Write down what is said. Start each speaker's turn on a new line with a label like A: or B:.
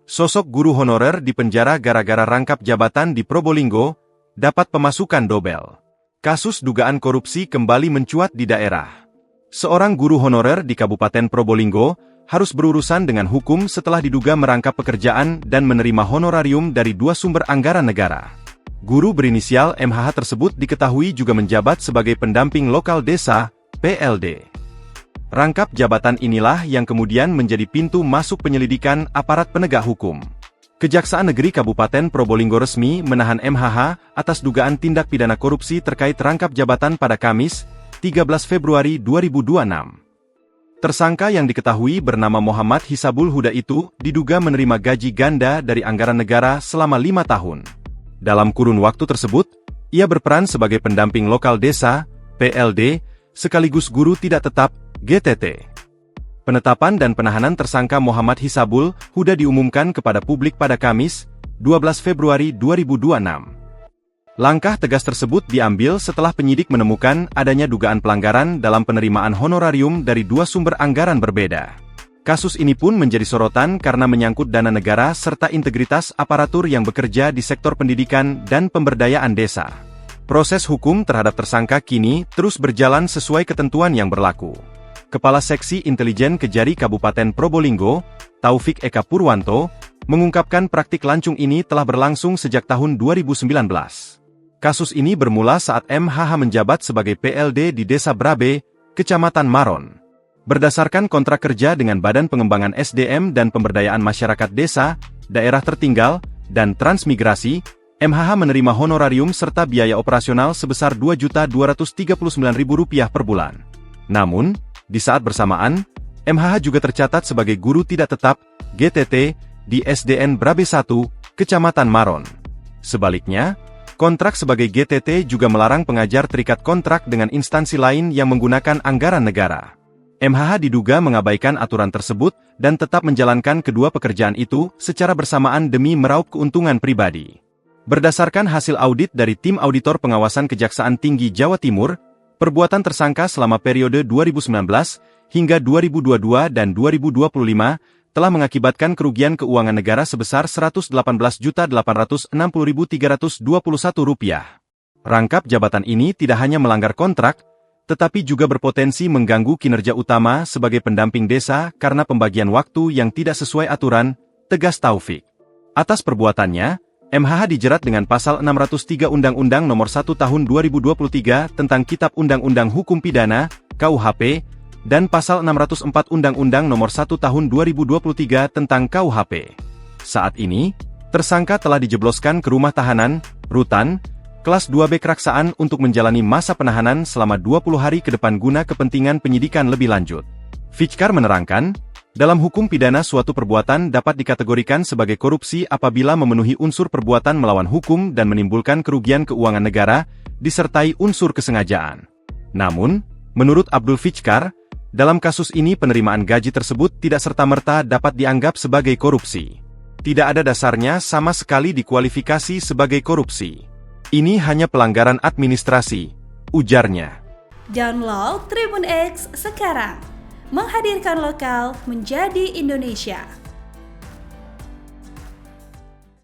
A: Sosok guru honorer dipenjara gara-gara rangkap jabatan di Probolinggo, dapat pemasukan dobel. Kasus dugaan korupsi kembali mencuat di daerah. Seorang guru honorer di Kabupaten Probolinggo harus berurusan dengan hukum setelah diduga merangkap pekerjaan dan menerima honorarium dari dua sumber anggaran negara. Guru berinisial MHH tersebut diketahui juga menjabat sebagai pendamping lokal desa, PLD. Rangkap jabatan inilah yang kemudian menjadi pintu masuk penyelidikan aparat penegak hukum. Kejaksaan Negeri Kabupaten Probolinggo resmi menahan MHH atas dugaan tindak pidana korupsi terkait rangkap jabatan pada Kamis, 13 Februari 2026. Tersangka yang diketahui bernama Muhammad Hisabul Huda itu diduga menerima gaji ganda dari anggaran negara selama 5 tahun. Dalam kurun waktu tersebut, ia berperan sebagai pendamping lokal desa, PLD, sekaligus guru tidak tetap, GTT. Penetapan dan penahanan tersangka Muhammad Hisabul Huda diumumkan kepada publik pada Kamis, 12 Februari 2026. Langkah tegas tersebut diambil setelah penyidik menemukan adanya dugaan pelanggaran dalam penerimaan honorarium dari dua sumber anggaran berbeda. Kasus ini pun menjadi sorotan karena menyangkut dana negara serta integritas aparatur yang bekerja di sektor pendidikan dan pemberdayaan desa. Proses hukum terhadap tersangka kini terus berjalan sesuai ketentuan yang berlaku. Kepala Seksi Intelijen Kejari Kabupaten Probolinggo, Taufik Eka Purwanto, mengungkapkan praktik lancung ini telah berlangsung sejak tahun 2019. Kasus ini bermula saat MHH menjabat sebagai PLD di Desa Brabe, Kecamatan Maron. Berdasarkan kontrak kerja dengan Badan Pengembangan SDM dan Pemberdayaan Masyarakat Desa, Daerah Tertinggal, dan Transmigrasi, MHH menerima honorarium serta biaya operasional sebesar Rp2.239.000 per bulan. Namun, di saat bersamaan, MHH juga tercatat sebagai guru tidak tetap, GTT, di SDN Brabe 1, Kecamatan Maron. Sebaliknya, kontrak sebagai GTT juga melarang pengajar terikat kontrak dengan instansi lain yang menggunakan anggaran negara. MHH diduga mengabaikan aturan tersebut dan tetap menjalankan kedua pekerjaan itu secara bersamaan demi meraup keuntungan pribadi. Berdasarkan hasil audit dari Tim Auditor Pengawasan Kejaksaan Tinggi Jawa Timur, perbuatan tersangka selama periode 2019 hingga 2022 dan 2025 telah mengakibatkan kerugian keuangan negara sebesar Rp118.860.321. Rangkap jabatan ini tidak hanya melanggar kontrak, tetapi juga berpotensi mengganggu kinerja utama sebagai pendamping desa karena pembagian waktu yang tidak sesuai aturan, tegas Taufik. Atas perbuatannya, MHH dijerat dengan pasal 603 Undang-Undang Nomor 1 Tahun 2023 tentang Kitab Undang-Undang Hukum Pidana, KUHP, dan pasal 604 Undang-Undang Nomor 1 Tahun 2023 tentang KUHP. Saat ini, tersangka telah dijebloskan ke rumah tahanan, Rutan, kelas 2B Keraksaan untuk menjalani masa penahanan selama 20 hari ke depan guna kepentingan penyidikan lebih lanjut. Fichkar menerangkan, dalam hukum pidana suatu perbuatan dapat dikategorikan sebagai korupsi apabila memenuhi unsur perbuatan melawan hukum dan menimbulkan kerugian keuangan negara, disertai unsur kesengajaan. Namun, menurut Abdul Fichkar, dalam kasus ini penerimaan gaji tersebut tidak serta-merta dapat dianggap sebagai korupsi. Tidak ada dasarnya sama sekali dikualifikasi sebagai korupsi. Ini hanya pelanggaran administrasi, ujarnya.
B: Download Tribun X sekarang, menghadirkan lokal menjadi Indonesia.